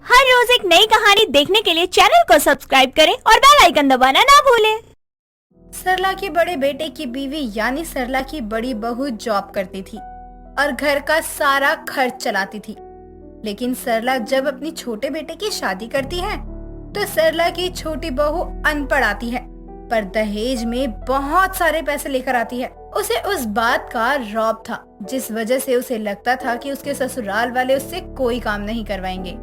हर रोज एक नई कहानी देखने के लिए चैनल को सब्सक्राइब करें और बेल आइकन दबाना ना भूलें। सरला के बड़े बेटे की बीवी यानी सरला की बड़ी बहू जॉब करती थी और घर का सारा खर्च चलाती थी। लेकिन सरला जब अपनी छोटे बेटे की शादी करती है तो सरला की छोटी बहू अनपढ़ आती है, पर दहेज में बहुत सारे पैसे लेकर आती है। उसे उस बात का रौब था, जिस वजह से उसे लगता था कि उसके ससुराल वाले उससे कोई काम नहीं करवाएंगे।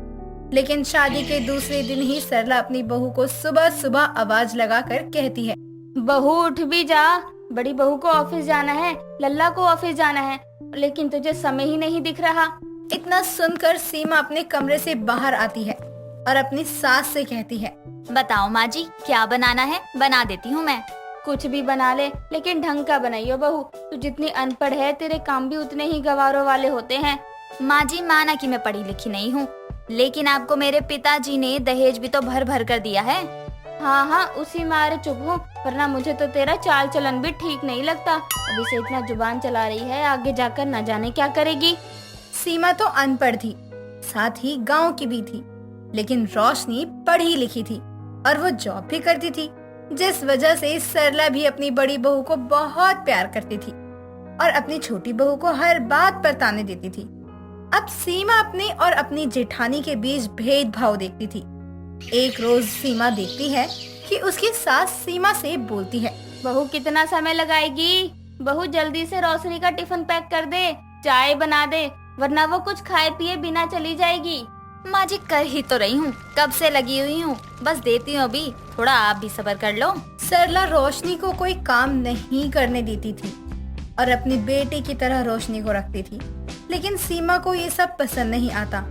लेकिन शादी के दूसरे दिन ही सरला अपनी बहू को सुबह सुबह आवाज लगाकर कहती है, बहू उठ भी जा, बड़ी बहू को ऑफिस जाना है, लल्ला को ऑफिस जाना है, लेकिन तुझे समय ही नहीं दिख रहा। इतना सुनकर सीमा अपने कमरे से बाहर आती है और अपनी सास से कहती है, बताओ माँ जी क्या बनाना है, बना देती हूँ मैं। कुछ भी बना ले, लेकिन ढंग का बनाइयो बहू। तू जितनी अनपढ़ है, तेरे काम भी उतने ही गवारों वाले होते हैं। माँ जी माना कि मैं पढ़ी लिखी नहीं हूँ, लेकिन आपको मेरे पिताजी ने दहेज भी तो भर भर कर दिया है। हाँ हाँ, उसी मारे चुप हूँ, वरना मुझे तो तेरा चाल चलन भी ठीक नहीं लगता। अभी से इतना जुबान चला रही है, आगे जाकर न जाने क्या करेगी। सीमा तो अनपढ़ थी, साथ ही गांव की भी थी, लेकिन रोशनी पढ़ी लिखी थी और वो जॉब भी करती थी, जिस वजह से सरला भी अपनी बड़ी बहू को बहुत प्यार करती थी और अपनी छोटी बहू को हर बात पर ताने देती थी। अब सीमा अपने और अपनी जेठानी के बीच भेदभाव देखती थी। एक रोज सीमा देखती है कि उसकी सास सीमा से बोलती है, बहू कितना समय लगाएगी? बहू जल्दी से रोशनी का टिफिन पैक कर दे, चाय बना दे, वरना वो कुछ खाए पिए बिना चली जाएगी। माँ जी कर ही तो रही हूँ, कब से लगी हुई हूँ, बस देती हूँ अभी, थोड़ा आप भी सब्र कर लो। सरला रोशनी को कोई काम नहीं करने देती थी और अपनी बेटी की तरह रोशनी को रखती थी, लेकिन सीमा को ये सब पसंद नहीं आता।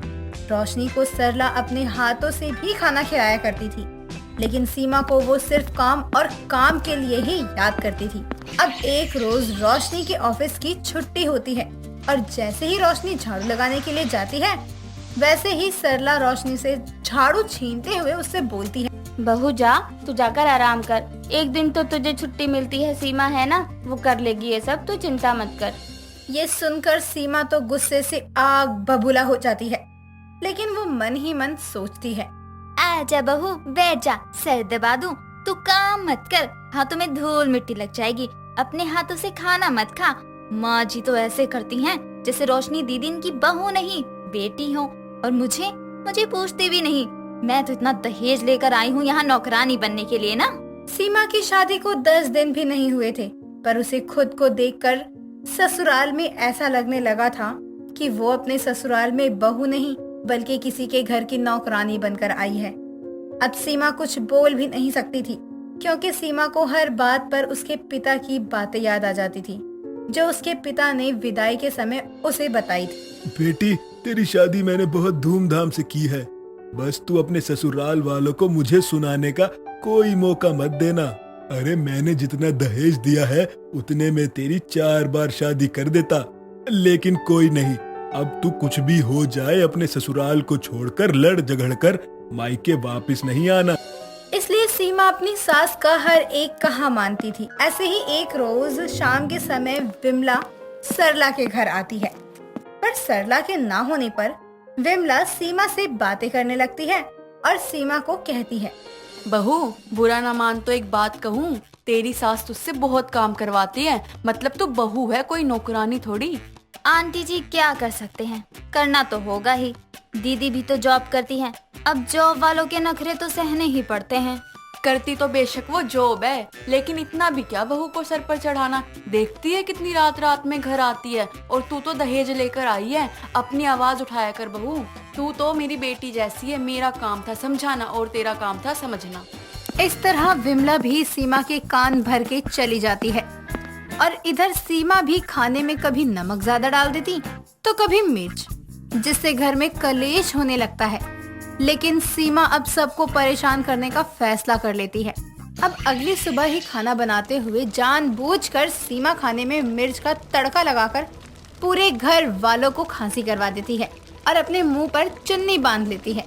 रोशनी को सरला अपने हाथों से भी खाना खिलाया करती थी, लेकिन सीमा को वो सिर्फ काम और काम के लिए ही याद करती थी। अब एक रोज रोशनी के ऑफिस की छुट्टी होती है और जैसे ही रोशनी झाड़ू लगाने के लिए जाती है, वैसे ही सरला रोशनी से झाड़ू छीनते हुए उससे बोलती है, बहू जा, तू जाकर आराम कर, एक दिन तो तुझे छुट्टी मिलती है, सीमा है ना, वो कर लेगी ये सब, तू चिंता मत कर। ये सुनकर सीमा तो गुस्से से आग बबूला हो जाती है, लेकिन वो मन ही मन सोचती है, आजा बहू बैठ जा, सर दबा दूं, तू काम मत कर, हाथों में धूल मिट्टी लग जाएगी, अपने हाथों से खाना मत खा। माँ जी तो ऐसे करती हैं जैसे रोशनी दीदी इनकी बहू नहीं बेटी हो, और मुझे पूछती भी नहीं। मैं तो इतना दहेज लेकर आई हूँ यहाँ नौकरानी बनने के लिए ना। सीमा की शादी को 10 दिन भी नहीं हुए थे, पर उसे खुद को देखकर ससुराल में ऐसा लगने लगा था कि वो अपने ससुराल में बहू नहीं बल्कि किसी के घर की नौकरानी बनकर आई है। अब सीमा कुछ बोल भी नहीं सकती थी, क्योंकि सीमा को हर बात पर उसके पिता की बातें याद आ जाती थी, जो उसके पिता ने विदाई के समय उसे बताई थी। बेटी, तेरी शादी मैंने बहुत धूमधाम से की है, बस तू अपने ससुराल वालों को मुझे सुनाने का कोई मौका मत देना। अरे मैंने जितना दहेज दिया है उतने में तेरी 4 बार शादी कर देता, लेकिन कोई नहीं, अब तू कुछ भी हो जाए अपने ससुराल को छोड़कर लड़ झगड़ कर मायके वापस नहीं आना। इसलिए सीमा अपनी सास का हर एक कहा मानती थी। ऐसे ही एक रोज शाम के समय विमला सरला के घर आती है, पर सरला के ना होने पर विमला सीमा से बातें करने लगती है और सीमा को कहती है, बहू बुरा ना मान तो एक बात कहूँ, तेरी सास तुझसे बहुत काम करवाती है, मतलब तू बहू है, कोई नौकरानी थोड़ी। आंटी जी क्या कर सकते हैं, करना तो होगा ही, दीदी भी तो जॉब करती हैं, अब जॉब वालों के नखरे तो सहने ही पड़ते हैं। करती तो बेशक वो जॉब है, लेकिन इतना भी क्या बहू को सर पर चढ़ाना। देखती है कितनी रात रात में घर आती है, और तू तो दहेज लेकर आई है, अपनी आवाज उठाया कर बहू, तू तो मेरी बेटी जैसी है, मेरा काम था समझाना और तेरा काम था समझना। इस तरह विमला भी सीमा के कान भर के चली जाती है और इधर सीमा भी खाने में कभी नमक ज्यादा डाल देती तो कभी मिर्च, जिससे घर में कलेश होने लगता है। लेकिन सीमा अब सबको परेशान करने का फैसला कर लेती है। अब अगली सुबह ही खाना बनाते हुए जानबूझकर सीमा खाने में मिर्च का तड़का लगाकर पूरे घर वालों को खांसी करवा देती है और अपने मुंह पर चुन्नी बांध लेती है।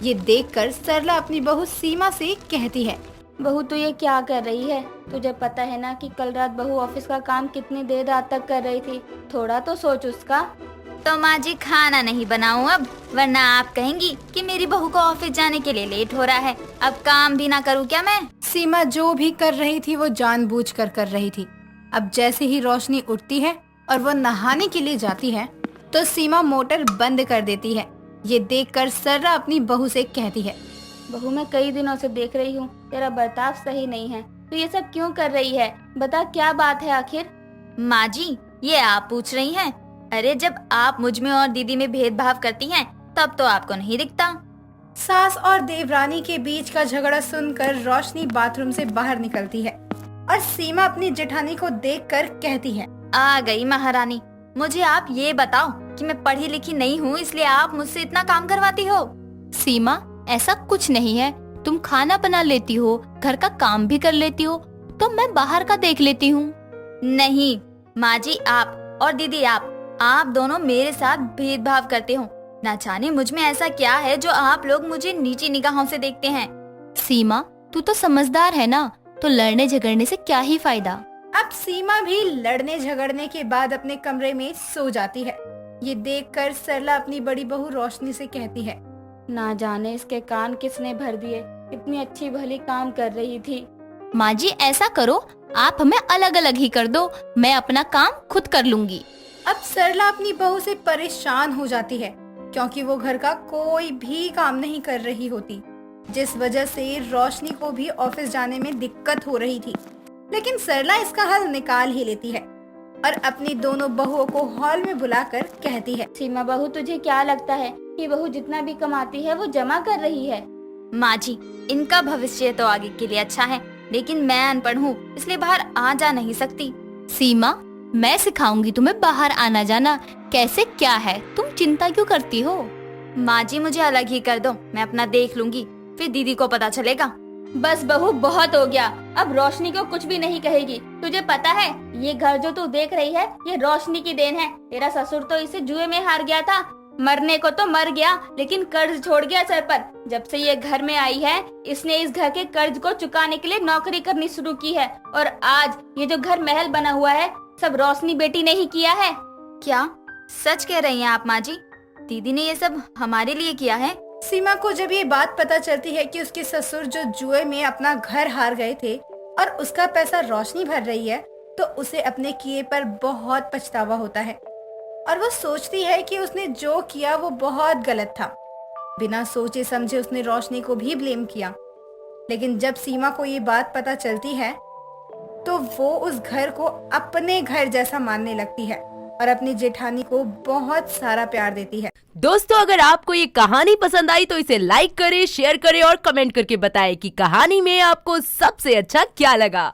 ये देखकर सरला अपनी बहू सीमा से कहती है, बहू तू ये क्या कर रही है? तुझे पता है ना कि कल रात बहू ऑफिस का काम कितनी देर रात तक कर रही थी, थोड़ा तो सोच उसका। तो माँ जी खाना नहीं बनाऊं अब, वरना आप कहेंगी कि मेरी बहू को ऑफिस जाने के लिए लेट हो रहा है। अब काम भी ना करूं क्या मैं? सीमा जो भी कर रही थी वो जानबूझकर कर रही थी। अब जैसे ही रोशनी उठती है और वो नहाने के लिए जाती है तो सीमा मोटर बंद कर देती है। ये देखकर सर्रा अपनी बहू से कहती है, बहू मैं कई दिनों से देख रही हूँ तेरा बर्ताव सही नहीं है, तो ये सब क्यों कर रही है? बता क्या बात है आखिर? माँ जी ये आप पूछ रही हैं? अरे जब आप मुझ में और दीदी में भेदभाव करती हैं तब तो आपको नहीं दिखता। सास और देवरानी के बीच का झगड़ा सुनकर रोशनी बाथरूम से बाहर निकलती है और सीमा अपनी जेठानी को देखकर कहती है, आ गई महारानी। मुझे आप ये बताओ कि मैं पढ़ी लिखी नहीं हूँ इसलिए आप मुझसे इतना काम करवाती हो? सीमा ऐसा कुछ नहीं है, तुम खाना बना लेती हो, घर का काम भी कर लेती हो, तो मैं बाहर का देख लेती हूँ। नहीं माँ जी, आप और दीदी आप दोनों मेरे साथ भेदभाव करते हो। ना जाने मुझ में ऐसा क्या है जो आप लोग मुझे नीची निगाहों से देखते हैं। सीमा तू तो समझदार है ना, तो लड़ने झगड़ने से क्या ही फायदा। अब सीमा भी लड़ने झगड़ने के बाद अपने कमरे में सो जाती है। ये देखकर सरला अपनी बड़ी बहू रोशनी से कहती है, ना जाने इसके कान किसने भर दिए, इतनी अच्छी भली काम कर रही थी। माँ जी ऐसा करो, आप हमें अलग अलग ही कर दो, मैं अपना काम खुद कर लूंगी। अब सरला अपनी बहू से परेशान हो जाती है क्योंकि वो घर का कोई भी काम नहीं कर रही होती, जिस वजह से रोशनी को भी ऑफिस जाने में दिक्कत हो रही थी। लेकिन सरला इसका हल निकाल ही लेती है और अपनी दोनों बहुओं को हॉल में बुलाकर कहती है, सीमा बहू तुझे क्या लगता है कि बहू जितना भी कमाती है वो जमा कर रही है? माँ जी इनका भविष्य तो आगे के लिए अच्छा है, लेकिन मैं अनपढ़ हूँ इसलिए बाहर आ जा नहीं सकती। सीमा मैं सिखाऊंगी तुम्हें बाहर आना जाना कैसे क्या है, तुम चिंता क्यों करती हो? माँ जी मुझे अलग ही कर दो, मैं अपना देख लूंगी, फिर दीदी को पता चलेगा। बस बहू बहुत हो गया, अब रोशनी को कुछ भी नहीं कहेगी। तुझे पता है ये घर जो तू देख रही है ये रोशनी की देन है। तेरा ससुर तो इसे जुए में हार गया था, मरने को तो मर गया लेकिन कर्ज छोड़ गया सर पर। जब से ये घर में आई है इसने इस घर के कर्ज को चुकाने के लिए नौकरी करनी शुरू की है, और आज ये जो घर महल बना हुआ है सब रोशनी बेटी ने ही किया है। क्या सच कह रही हैं आप माँ जी? दीदी ने ये सब हमारे लिए किया है? सीमा को जब ये बात पता चलती है कि उसके ससुर जो जुए में अपना घर हार गए थे और उसका पैसा रोशनी भर रही है, तो उसे अपने किए पर बहुत पछतावा होता है और वो सोचती है कि उसने जो किया वो बहुत गलत था। बिना सोचे समझे उसने रोशनी को भी ब्लेम किया। लेकिन जब सीमा को ये बात पता चलती है तो वो उस घर को अपने घर जैसा मानने लगती है और अपनी जेठानी को बहुत सारा प्यार देती है। दोस्तों अगर आपको ये कहानी पसंद आई तो इसे लाइक करें, शेयर करें और कमेंट करके बताएं कि कहानी में आपको सबसे अच्छा क्या लगा।